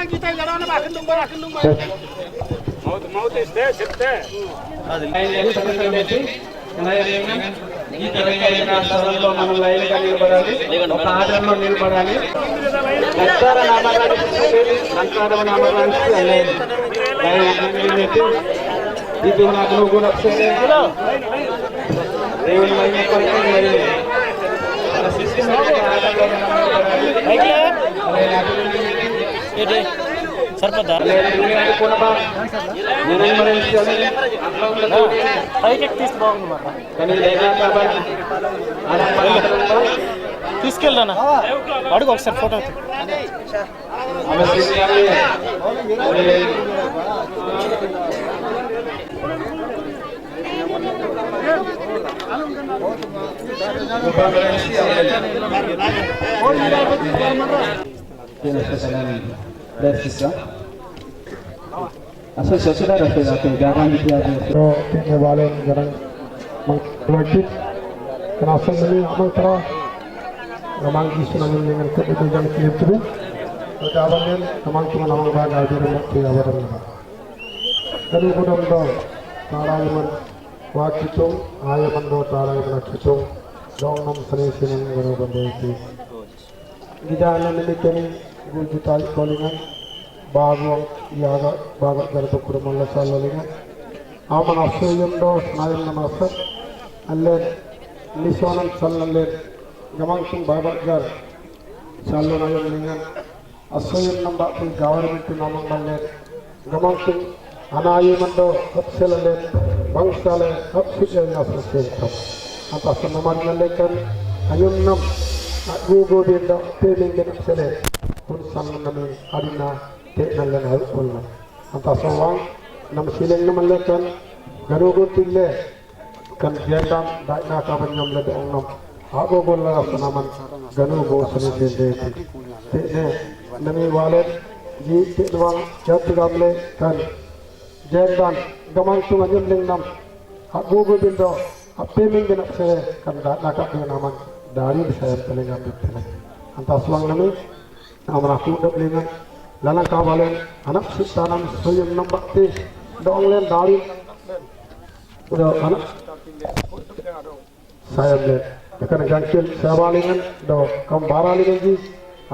Kita jalan apa? Kendung bar. Mau tes deh, sip deh. Ini seperti ini. Kita dengan sarana మనం లైన్ గా నిలబడాలి ఒక ఆర్డర్లో నిలబడాలి లక్షాల నామరాజు సంకారవ నామరాజు అనే లైన్ ఇది నాకు కూడా దేవుని మహిమ కొరకు మరి మన సిస్టమ్ ఇది సర్పదా కొనబా నేను మరి పైకి తీసి బాగుంది మాట కానీ లేదా కాబట్టి తీసుకెళ్ళానా అడుగు ఒకసారి photo Asal saudara jangan dibiarkan. Ini balen jarang mengklotik. Kenapa ini amang terah? Amang istilah dengan kebetulan itu. Kejawaban amang cuma amang bagai di rumah kejawaban. Kalau kodam do, tarayaman wakitung, ayaman do tarayaman wakitung, dong nam seni seni guru bandai. Gijalan ini kini gujutai kolingan. Bago yaga bago garto kurmalla sallalina amana asuyendo snayen namasar alle nisonan sallalle gamangtung baba gar sallona yonningan asuyem namba tu government namang malle gamangtung anayemando kapselalle bangsale kapsuje nasrusenta anta sanaman malle kan ayunnam agugo dinda teningen sele kun sannamen adina teknalan halulna anta sawang nam sileng namallekan garugo tille kan jendam daina ka banyam le onnam ago bolla sanaman ganugo sanade tekne nami walet ji tekwang jatgamle kan jendan gamang tunganyum lengnam ago bindo apeming benak sere kan daina ka naman dari saya pelengam betul anta sawang nami amra ku dok lengan lana kabalen anak sitanam soyem nambakti donglen dari udah anak saya le akan gangkel sabalingan do kambaralingan ji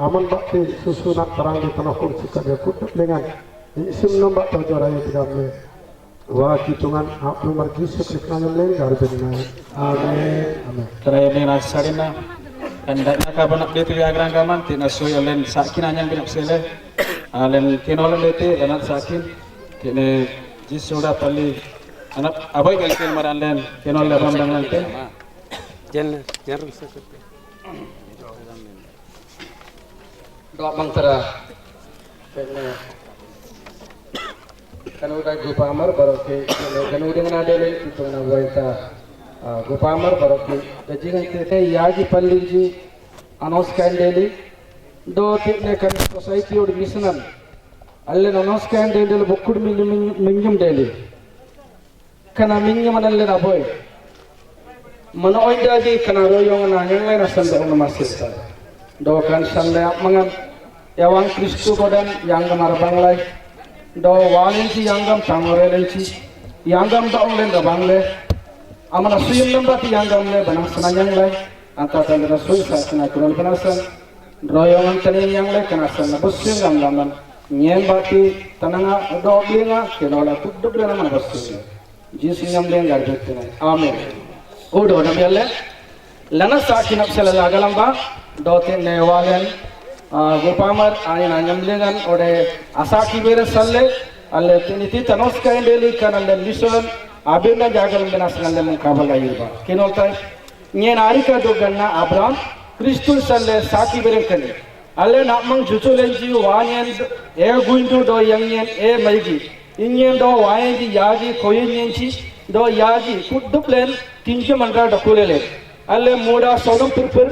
aman bakti susunan terang di tanah kursi kaga kutuk dengan isim nambak terjorai tigamle wa kitungan aku marji sukrisna len garbena amin amin terayane nasarina kandak nakabanak dete yagrang gaman tina soyelen sakina yang binap sele alen kinolen dete anak sakin kene jisuda pali anak abai gangkel maran len kinol lebam dangan te jen jarum sekete do mangtara kene kanuda gupamar baroke kene dengan adele itu na waita Gupamar baroki jangan kita yagi pallinji announce candeli do tikne kan society or missionan alle announce candeli bukkud minjum deli kana minjum alle raboy mano oindagi kana royong na yang lain asan do masista do kan sande mangan yawang kristu kodan yang gamar banglai do walenci yangam tangorelenci yangam do olen do bangle amana suyum nambati yangam le banang sananyang le anta tandra suy sakna kurol banasan royongan tani yang le kana sana busyung gangaman nyen bati tananga doblinga kenola tudub le nama busyung jisu nyam le garjutna amen odo namyalle lana sakina psala lagalamba dote ne walen gopamar ani nanyam lengan ode asaki bere salle alle tiniti tanos kaindeli kanalle mission abinda jagaram benasangalle mukabala yirba kinoltai nyen arika doganna abraham kristus salle saki berenkani alle namang juchulenji wanyen e guindu do yangen e maigi inyen do wayenji yaji koyenyenchi do yaji kudduplen tinju mandra dokulele alle moda sodom purpur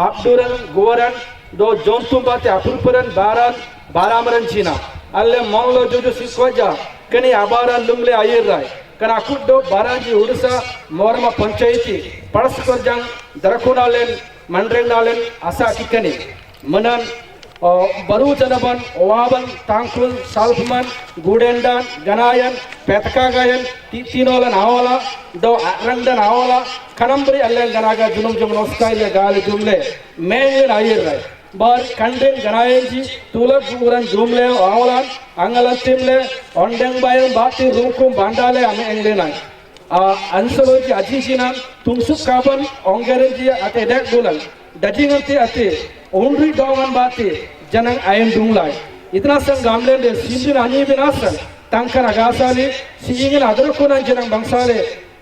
abduran goran do jontum bate apurpuran baramran china alle manglo jojo sikwaja kani abara lumle ayirrai kana kuddo baraji udisa morma panchayati paraskorjang darakuna len mandreng nalen asa kikani manan baru janaban waban tangkul salfman gudendan ganayan petkagayan tinolan awala do rangdan awala kanambri allen ganaga junum junum style gali jumle mengen ayirrai bar kanden ganayenji tulak buran jumle awalan angalan timle ondeng bayan bati rukum bandale ame englenai ansoloji ajinsinan tungsuk kaban ongerenji ate dek bulan dajingante ate onri dongan bati janang ayam dunglai itna sang gamlen de simbin ani binasan tangkan agasali siingen adrukunan janang bangsale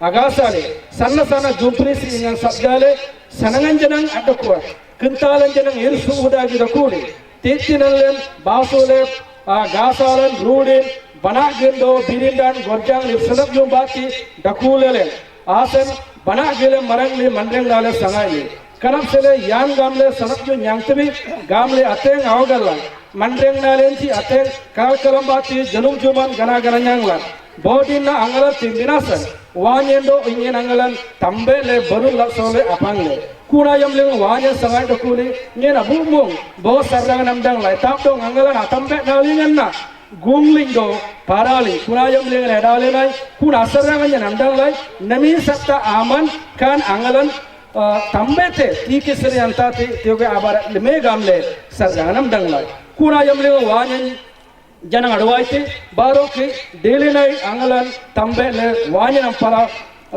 agasale sanna sanna jumpri siingen sabjale sanangan janang adakwa kintalan janang irsu udagi dakuli titinallen basole gasalan rudin banagendo birindan gorjang lipsanap yung bati dakulele asen banagele marangli mandreng lale sangai kanam sele yan gamle sanap yung nyangtebi gamle ateng awgalla mandreng nalenci ateng kalkalam bati janum juman gana gana nyanglan bodinna angalan timbinasan wanyendo ingin angalan tambe le baru laksole apangle kunayam leng wanya sangai dakuli ngena bumung bo sarang namdang lai tapdong angalan atambe nalingan na gunglingo parali kunayam leng edale nai kun asaranganya namdang lai nami sakta aman kan angalan tambete tiki seri antati tioge abar me gamle sarang namdang lai kunayam leng wanya janang adwaite baro ki dele nai angalan tambe le wanya nampala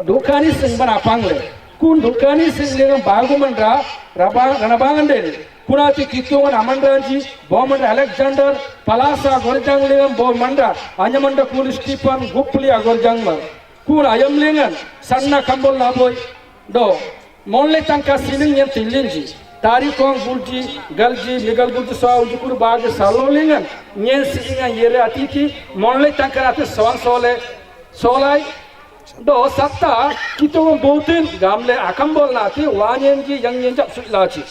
dukani singbana pangle kun dukani singleng bagumandra ranabangande kunati kitungan amandranji bomandra alexander palasa gorjangleng bomandra anyamanda kul stephen gupli agorjangma kun ayamlengan sanna kambol laboy do molle tanka siling yen tilinji tarikong bulji galji legal bulji so ujukur bag salolingan nyen singa yere atiki molle tanka ate soan sole solai do satta kitung botin gamle akambol nati wanyenji yangyen jap suilachi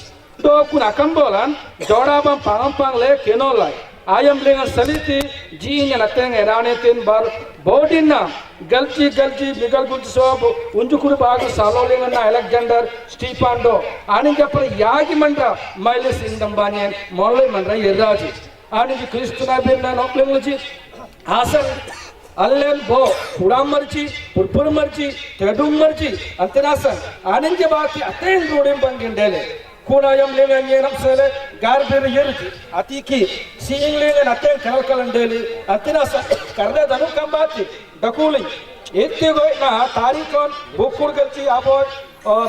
do kun akambolan jodabam pangam le kenolai ayam lengan saliti jinya nateng erane tin bar bodinna galji legal bulji so unjukur bag salolingan na alexander stephen do ani japra yagi mandra miles indambanyen molle mandra yerraji ani kristuna benna noklenguji asan allen bo kudam marchi purpur marchi tedum marchi anterasan ananje baati aten rodem bangendele kunayam lengan yenam sele garbir yerji atiki seeing lengan aten kalkalandele anterasan karde danu kambati dakuli ette goina tarikon bukur galchi aboy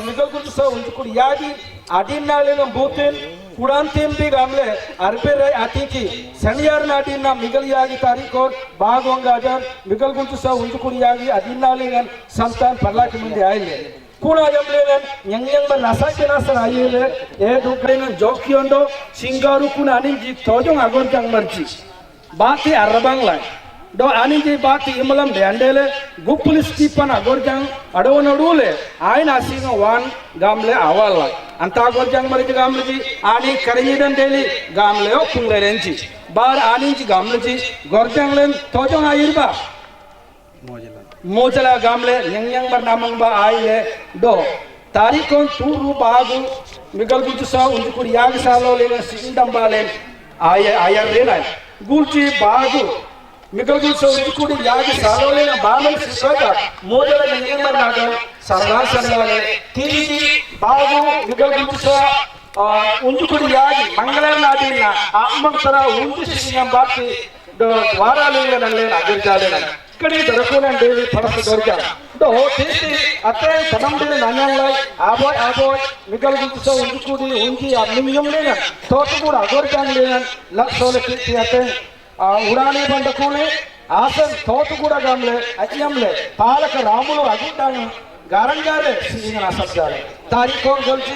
migal gulsa unjukur yagi adinna lengan butin kudan tempi gamle arberai atiki saniyar nadina migal yagi tarikon bagong gajar migal gulsa unjukur yagi adinna lengan santan parlaki mundi aile kunayam lengan nyang ban nasa kenasan ayile e dukrengan jokiondo singaru kunanin ji tojong agon jang marji bati arabang lai do aninji bati imalam de andele gupul stephen agorjang adonadule aina asinga wan gamle awalla anta agorjang marji gamle ji ani karinjidan deli gamle o kunglerenji bar aninji gamle ji gorjang len tojong ayirba mojala gamle nyang bar namang ba aile do tarikon turu bagu migal gulju sa unjukur yag salo le sindam balen ayar renai gulji bagu migal gulso unjukudi yagi salole na bamal siswaga modala nyang bar nagal sarlan sarlale tiji bagu migal gulso unjukudi yagi mangalar nadina ammam tara unju singam batti do warale nalle agirjale na kadi darakuna devi parasu dorja do tisi atre tanamdile nanyanglai aboy migal gulso unjukudi unji amninyum lena totu kuda agorjang lena laksole kiti ate urane bandakule asan totu kuda gamle ajyamle palaka ramulu agundang garangare singana sabjare tarikon golji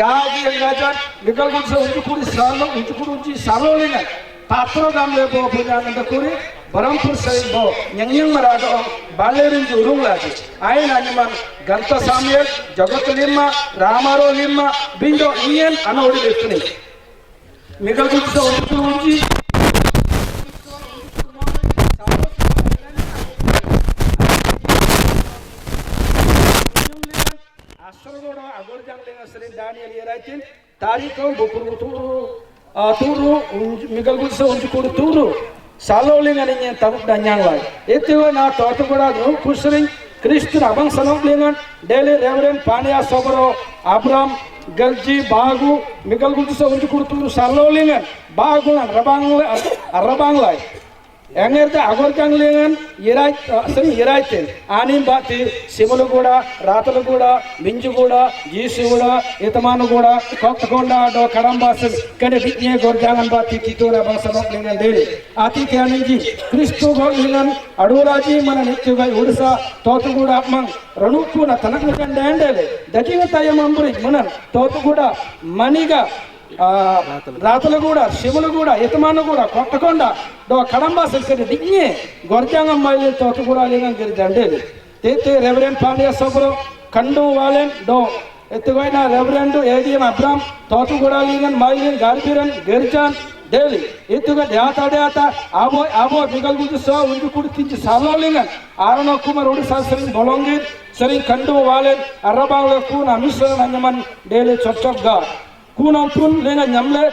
yagi engajan migal gulso unjukudi salo unji salolinga patro gamle bo pujananda kuri Barampur sai bo nyang marado balerin jurung lagi ain animan ganta samuel jagat lima ramaro lima bindo ien anodi defni migal gulso unji asrogodo agorjang dengan sering Daniel yeraitin tarikon bukur turu migal gulsa unju kudu turu saloling aninya tabuk danyang lai itu na totu kuda group kusring Kristen abang sanok lengan daily Reverend Pania Sobro Abraham Galji Bagu migal gulsa unju kudu turu saloling bagu rabang lai Engerta agor kang lengan yerai sering yerai ten anim bati simulu kuda ratalu kuda minju kuda jisu kuda itamanu kuda koktakonda do kadambasan kene diknya gorjangan bati kitura bangsa nok lengan dele ati kyaninji Kristo gor lengan aduraji mana nityu gai udisa totu kuda mang ranuku na tanak kan dandele dakinga tayamamburi mana totu kuda maniga రాతలు కూడా శివులు కూడా ఇతమాను కూడా కొట్టకొండ దో కడంబా సంకటి దిగ్నే గొర్జాంగం మైలు తోట కూడా లేని గిరిదండేది తేతే రెవరెండ్ పాండ్య సోబరో కండు వాలెన్ దో ఎత్తుగైన రెవరెండ్ ఏడిఎం అబ్రామ్ తోట కూడా లేని మైలు గార్బిరన్ గిర్జాన్ డేలి ఎత్తుగా డ్యాత ఆబో మిగల్ గుజు సో ఉంజు కుడితించి సాలో లేని ఆరణ కుమార్ ఒడిసా సరిన్ బొలంగిర్ సరిన్ కండు వాలెన్ అర్రబాంగ్లకు నా మిశ్రణ నంజమన్ డేలి చొచ్చొగ్గా Kunopun lengan nyamle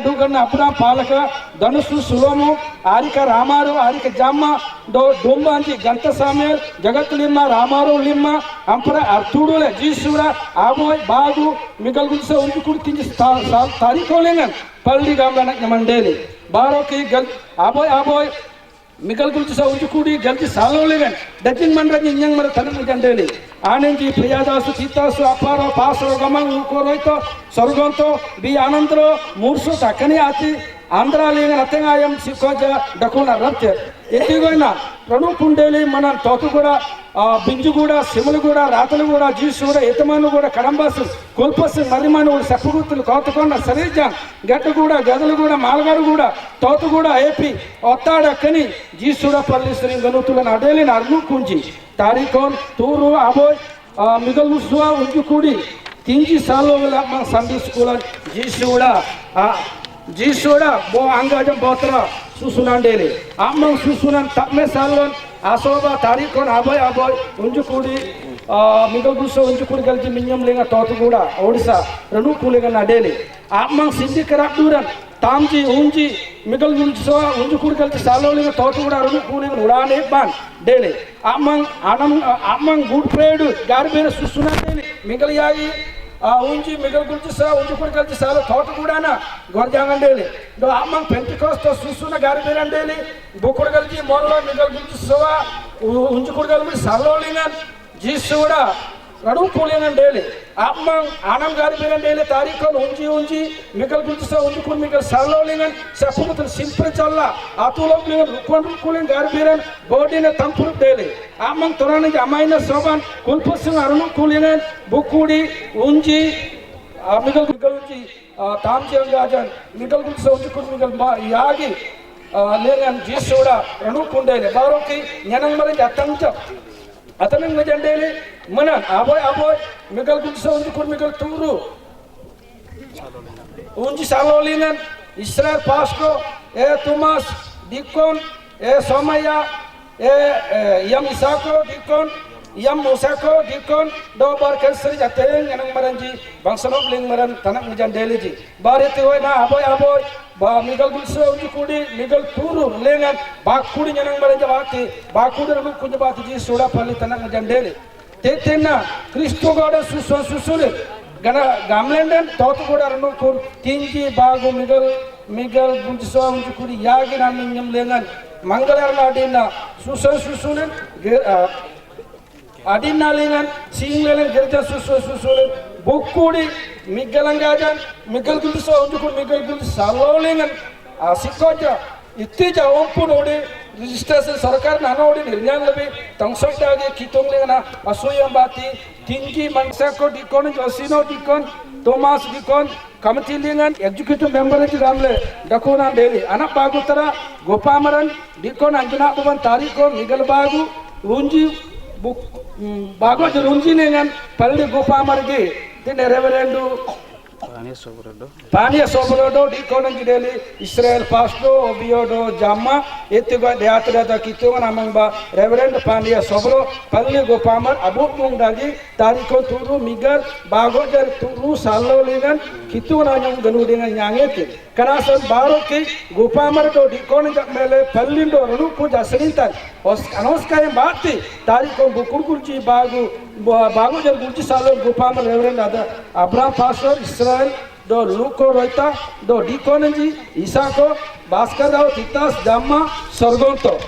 dukan apna palaka danusu sulomo arika ramaru arika jamma do domba anji ganta samel jagat limma ramaru limma ampara artudule jisura aboy bagu migal gulsa unju kurtinji tariko lengan palli gamla nyamandeli baroki gal aboy migal gulsa unju kudi galji salo lengan dajing mandra nyang mara tanam jandeli Anandi प्रियादासु सीतासु अपारो पासो गमन उकोरोइतो स्वर्गंतो बी आनंदरो मूर्सु तकनी आती आंध्रा लेंग रतेंगायम सिकोज डकोना रत्य एतिगोइना प्रणु पुंडेली मन तोतु కూడా బింజు కూడా సిములు కూడా రాతలు కూడా జీసు కూడా ఎతమాను కూడా కడంబాసు కొల్పసు మరిమాను సప్పుగుతులు కోతకొండ సరిజా గట్టు కూడా గదలు కూడా మాలగాడు కూడా తోతు కూడా ఏపీ ఒత్తాడక్కని జీసుడ పల్లిశ్రీ గనుతులను అడేలిన అర్ను కుంజి తారీఖోన్ తూరు అబోయ్ మిగల్ ముస్వా ఉంజు కూడి తింజి సాలోల సండే స్కూల్ జీసుడా బో అంగాజం పోతరా సుసునండేలి అమ్మ సుసునన్ తమ్మె సాల్వన్ asoba tarikon aboy unju kudi migal guso unju kudi galji minyam lenga totu kuda odisa ranu kulenga nadeli amang sindi kerap duran tamji unji migal guso unju kudi galji salo lenga totu kuda ranu kulenga udane ban dele amang good trade garbere susuna dele migal yagi unji migal gulji sa unju kudi galji salo totu kuda na gorjangan dele do amang pentecost susuna garbere dele bukur galji mollo migal gulji sowa unju kudi galji salo lenga jisuda radu kulenga dele amang anam garbere dele tarikon unji migal gulji sa unju kudi migal salo lenga sapumutul simpre challa atulom lenga rukon kulen garbere bodine tampur dele amang torani amaina soban kulpusung arunu kulenga bukudi unji migal gulji tamji angajan migal gulji sa unju kudi migal yagi lengan jisuda radu kundele baroki nyanang mare jatangja atanang ngajandele manan aboy migal gulsa unju kur migal turu unji salolingan Israel Pasco Thomas Dikon Somaya Yam Isako Dikon Yam Musako Dikon do bar kansari jateng nyanang maranji bangsanok ling maran tanak ngajandele ji barete hoy na aboy ba migal gulsa unju kudi migal turu lengan bakudi nyanang maranja baki bakudi ranu kunja baki ji soda pali tanak ngajandele tetena Kristo goda susule gana gamlenden totu goda ranu kur tinji bagu migal gulsa unju kudi yagi naminyam lengan mangalarna adina susule adina lengan singlen gerja susule bukudi migalangajan migal gulsa unju kudi migal gulsa salolengan sikoja इत्तीजा ओंपुन OD registration सरकार नानो ओडी निर्णय लबे तंगसोटागे कितोंग लेना असोयम बाती तिंगी मनसाको डिकोन जोसिनो डिकोन तोमास डिकोन कमिटी लेंगन एग्जीक्यूटिव मेंबर जी रामले डकोना डेली अना बागुतरा गोपामरन डिकोन अंजना बन तारीखो मिगल बागु रुंजी बागो रुंजी लेंगन पल्ली गोपामरगे दिन रेवरेंडु Pania Sobrodo, Diconan Gideli, Israel Pasto, Obiodo, Jamma, Etigo, the Atrada Kiton Amamba, Reverend Pania Sobro, Pali Gopamar, Abu Mungdagi, Tariko Turu, Migar, Bagoder Turu, Salo Ligan, Kituna Ganudin and Yangeti. Kanasan baru ki Gupamar do dikon jak mele Pallindo rulu puja senintan anos kaya mati tari ko bukur kurci bagu jar kurci salo Gupamar Reverend ada Abraham Pastor Israel do luko roita do dikonji Isako Bhaskar Rao Titas Dhamma Sorgonto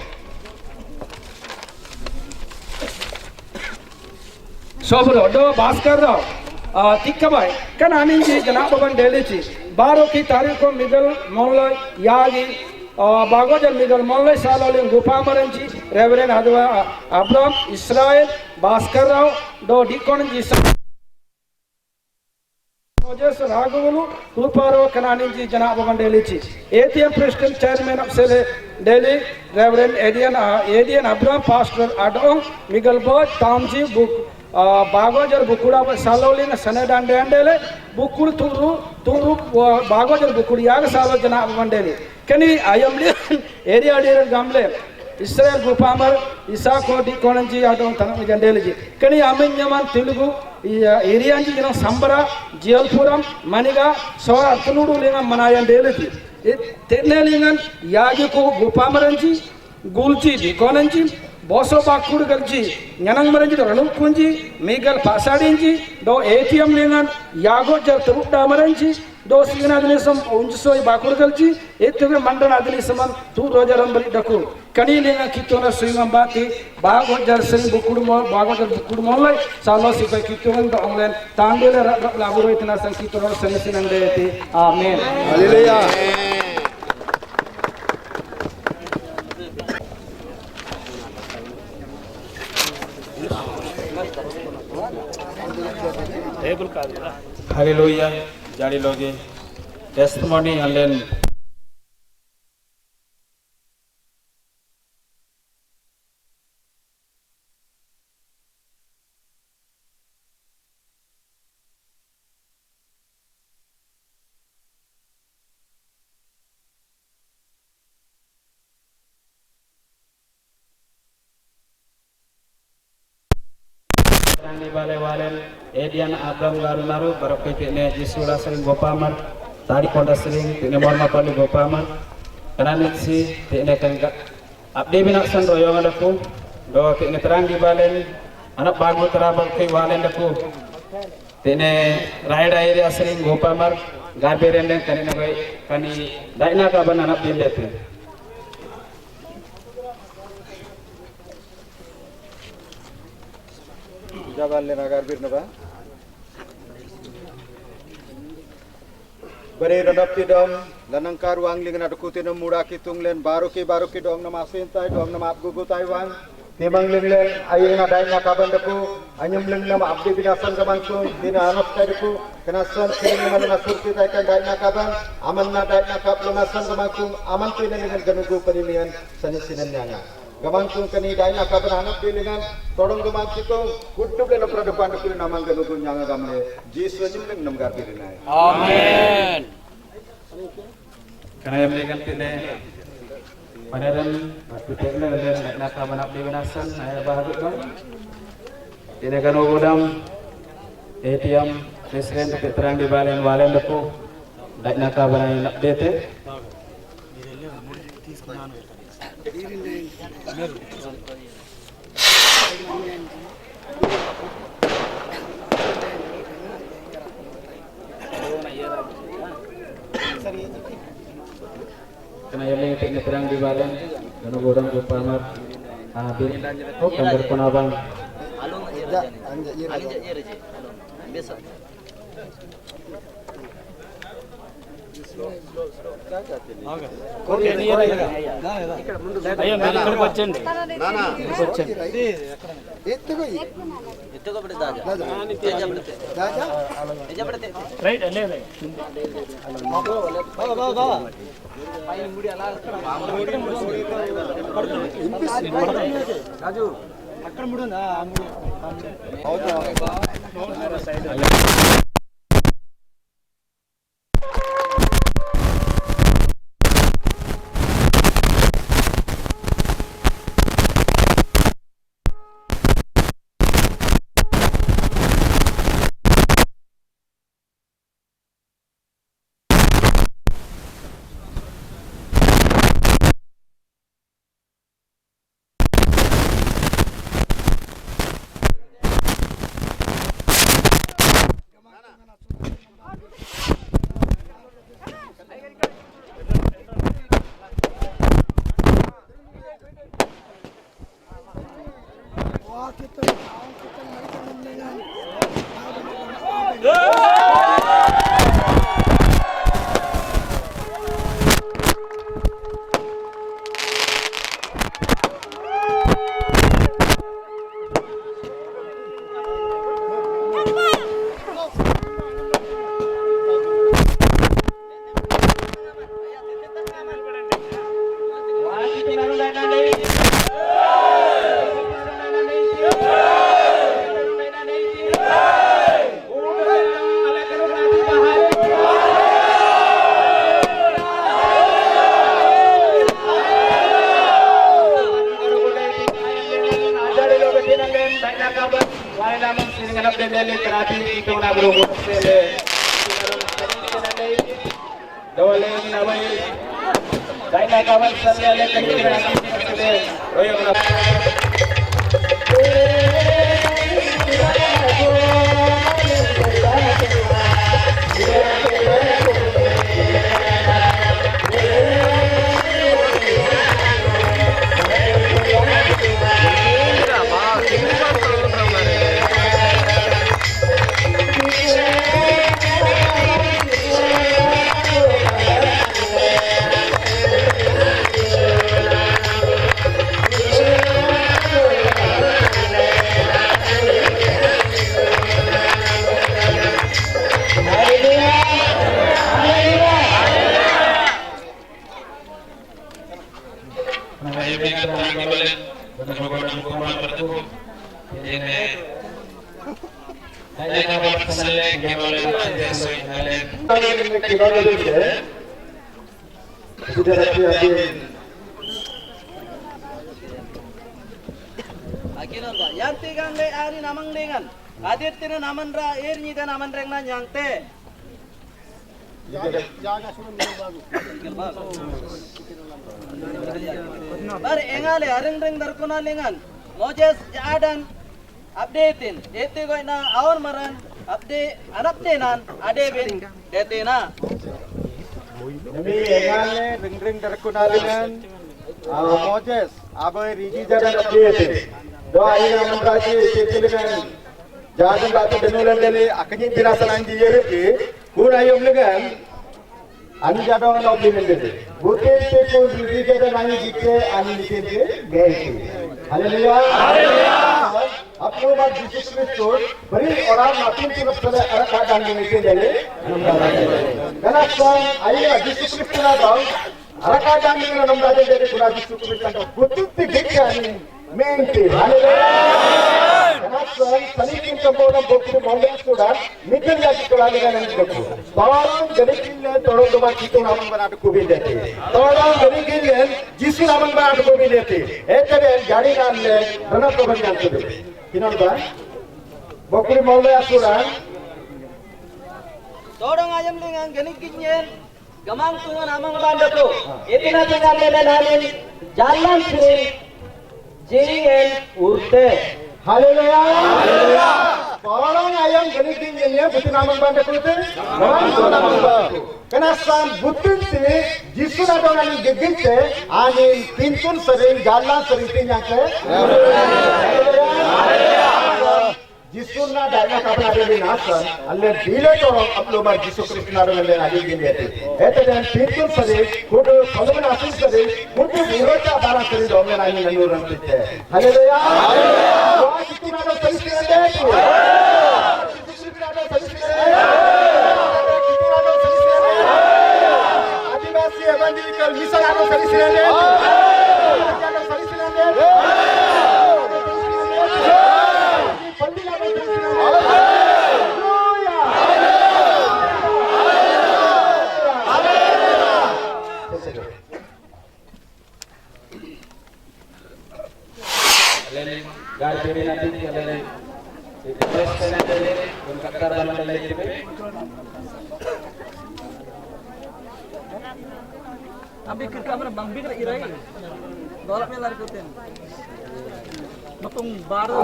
Sobro do Bhaskar Rao Tikkabai kan aninji janababan delici baru ki tarik ko Miguel Mollai yagi bagojar Miguel Mollai salolin Gupamaranji Reverend Adwa Abraham Israel Bhaskar Rao do dikonji Moses Raghavulu Ruparo Kananinji Janababan delici ATM President Chairman of Sele Delhi Reverend Adian Abraham Pastor Adong Miguel Boy Tamji Book Bagojar Bukura Salolin Sanadan Dandele Bukul Turu Bagojar Bukuriaga Salo Janababan Delhi Kani Ayamli area leader Gamle Israel Gupamar Isako Dikonanji Adong Tanam Jandeleji Kani Amin Yaman Telugu area anji jana Sambara Jalpuram Maniga Sora Tunudu Linga Manayan Deleji Tenne Lingan Yagiko Gupamaranji Gulji Dikonanji Boso Bakur Galji Nyanang Maranji Ranum Kunji Miguel Pasadinji do ATM Lingan Yago Jalturuk Damaranji do Sinadism Unjusoi Bakur Galji Etuve Mandan Adilisaman Tu Rojaram Bali Daku Kani Linga Kitona Swingambati Bago Jarsen Bukurmo Bago Bukurmolai Salo Sipa Kituan the Online Tandela Laboratory San Kitona Senasin and Deity Amen Hallelujah Hallelujah, Jadi Logi, testimony and then Walen Edian Abram Garunaru Barokai ne Jisula Sering Gopamar Tadi Konda Sering Tine Morma Pali Gopamar Kanan si Tine Kangga Abdi Binaksan Royongan Daku Do Tine Terang di Balen Anak Bagu Terabang Kai Walen Daku Tine Raida Area Sering Gopamar Garberen Den Kanina Gai Kani Daina Kaban Anak Bindete Jabalnya nagar birnaba. Beri radap tidom, lanang karuang lingan adukuti nam muda kitunglen baruki dong nama asintai dong nama abgugu Taiwan. Timang linglen ayin adai kaban deku, anyam ling nama abdi binasan kamangsung dina anos kaideku kenasan kirim nama nasurti taikan dai kaban aman na dai kap lumasan kamangsung aman tu dengan ganugu penilian sanisinan nyanga. Gamangsung kani dai kaban anak bilingan todong gamangsung kutub le napra depan deku nama ganugu nyanga gamle jisu anyam ling nam gar bilinai. Amen. Karena yang berikan tine Padaran Hospitalnya dan Naka Manap Dewanasan Ayah Bahagut Bang Tine kan Ogudam ATM Presiden Tukit Terang di Balen Depu Dek Naka Banai Dete Kena yang ini terang di Balen, kena godam Gopamar, bin, oh gambar penabang. Oke, ini ya. Ayo balik berpacen deh. Nana, berpacen. Itu kau berita aja. Aja berita. Right, ale. Bawa. Paling muda lah. Raju. Akan muda na. Yang tigang le ari namang dengan. Adir tina naman ra air ni dan naman reng na yang te. Bar engale areng reng darkona lengan. Moses adan updatein. Ete goi na awar maran update anaptenan ade ben detena. Demi engale ring darkunalingan Moses abai rigi jadan update. Do ayina mandraji tetilingan jadan batu denulan dele akani birasalan di yereke kun ayom legan ani jadon update dele. Buke te ko rigi jadan ani dikhe ani dikhe gaiti. Hallelujah. Hallelujah. Apno baat Jesus Christ bari oran natin tinapsale araka dangi nike dele. Ganasam ayina Jesus Christ na daw araka dangi na namdade dele kuna Jesus Christ kanto bututti dikhe ani menti. Hallelujah. Ganasam sanikin kambona bokku molde suda mikil jati kolaliga nantiku. Tawaran gedikille todondoma kitu namang banatu kubindete. Tawaran gedikille Jesus namang banatu kubindete. Ekade jari nalle nana proban yantude. Kinalba bokku molde suda Todong ayam lengan genik kinyen gamang tungan amang bandaku. Itina tinggal le nanin jalan sirin jingen urte. Hallelujah. Hallelujah. Orang ayam genik kinyennya butuh namang bandaku te. Namang bandaku. Kenasam butuh te Jesus adonani geginte ani pintun sering jalan sering tinyake. Hallelujah. Jesus na daina kapna de nasan alle dile to apno bar Jesus Christ na alle agi gindete ete den pintun sare kudu kolon asin sare kudu virota bara sare domne nani nanu rantitte. Hallelujah. Hallelujah. Wa kitu na sari sare de Jesus Christ na sari sare kitu na sari sare adivasi evangelical mission na sari sare de na sari sare de Ambil ke kamera bang bigre irai. Dolak melar kutin. Matung baru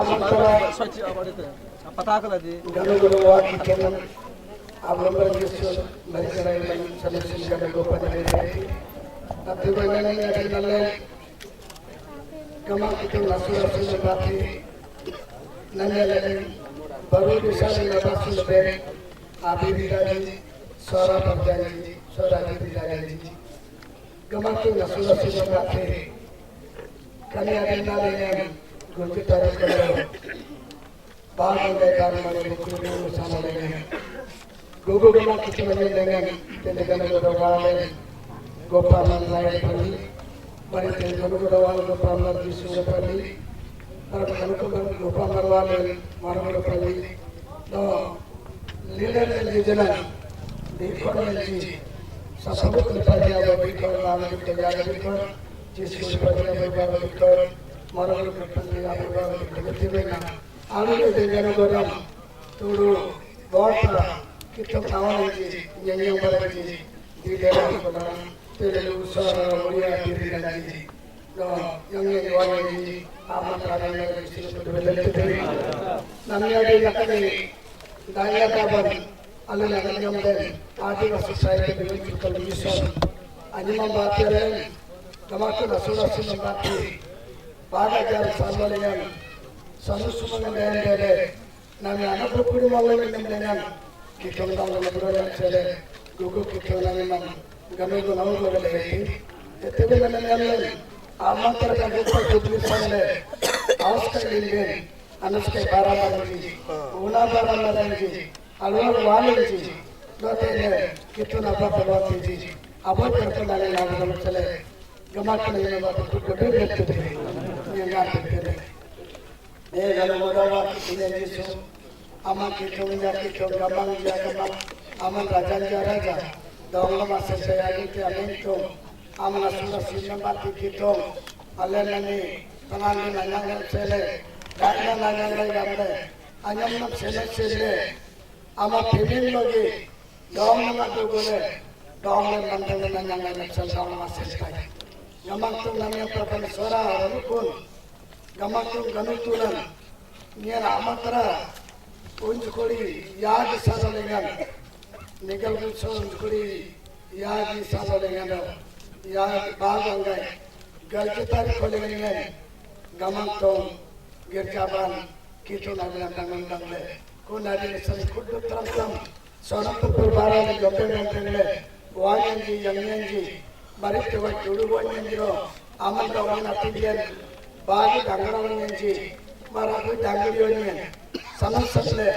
switch apa itu? Apa tak lagi? Ganu waktu kenan abang Yesus mereka yang solusi kada gopa dari tapi bagaimana yang ada dalam kamar kita langsung berarti Nanyalan baru bisa lepas lebih Abi Bidani suara berjanji suara berjanji Gematu nasulah sudah mati kami ada dengan gunting tarik kalau bahagian dari kami berkumpul sama dengan Gugu gemak kita dengan dengan orang Gopaman lain pali Maritel Gugu doang Gopaman di Sungai Pali Kalau Gopaman lain Marmara Pali do leader yang jalan di koordinasi sabut lepas dia berbicara nama kita jaga bicara jisu lepas dia berbicara bicara Marmara Pali apa berbicara kita Alu dengan orang turu bota kita kawan lagi yang berlagi di dalam kolam telu suara mulia diri lagi no yang lagi amat ramai lagi sini berlari namanya dia kami daya kabar alu yang dan Adivasi society dengan cultural anima baterai kamaku nasulah bati pada jar sambalingan sanusuman dan namanya anak berpuri malam dengan kita tahu lebaran sele gugu kita memang ganu ganu lagi itu benar benar amat terkait keputusan le auskai lingin anuske barang lagi una barang lagi alwar waliji dote kita napa pelawat ji apa terkena lagu sele gamak ini bapak gede gede yang ngerti ganu modal ini jisu aman kita gamang dia gamang aman raja dong masa saya ini amin tu aman asal sinam batu kita alen ini pengantin nanyang sele karena nanyang lagi gamle anyam nak sele aman pimin lagi dong nama tu boleh dong lembang nanyang sele dong masa saya gamang tu namanya perkan suara rukun gamang tu ganu tulan ni aman tera Unjukuri yaad sasalengan nigal gulso unjukuri yaad sasalengan yaad bagangai galjitar kolengan gamang tong girjaban kitu naglan dangle ko nadi sari kudu transam sonam perbara ni jope mengle wanyanji yangyanji barit wa tudu wanyanji ro aman rawan atidian bagi dangrawan yanji maragu dangrionian sanam samle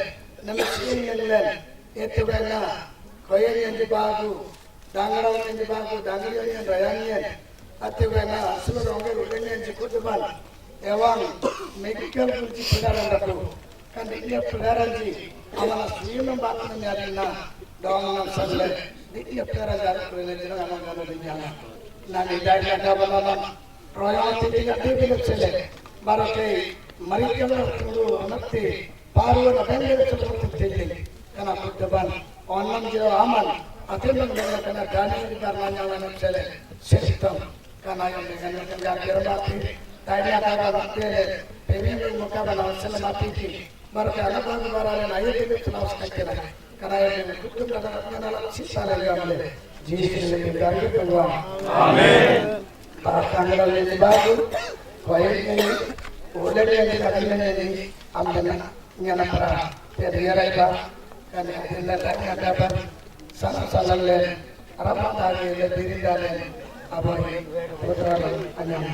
namasin yanglen itu bena koyen yang dibagu dangarau yang dibagu dangriyo yang rayanyen itu bena seluruh orang ulen yang dikutuban ewang medical kunci pegaran datu kan dia pegaran ji amana suyem batna nyarina dong samle dia pegaran dar kene dina amana gono dinyana nani dai ka bananan royalty dia dia sele barate marikel tudu anatti Paruan apa yang dia sebut terjadi karena perdeban onam jero aman akhirnya dengan karena dana di karenanya anak sele sistem karena yang dengan kerja berbakti tadi ada bakti pemimpin muka bana selamati ki mereka anak baru barang ayat itu terus kacau karena yang kutum datangnya dalam sisa lagi ambil jisi lebih dari peluang amin bahkan kalau ini bagus baik ini boleh yang dikatakan ini ambil nyana para terlihat apa kan ada dapat salah le arab lagi le diri dale abai putra anyam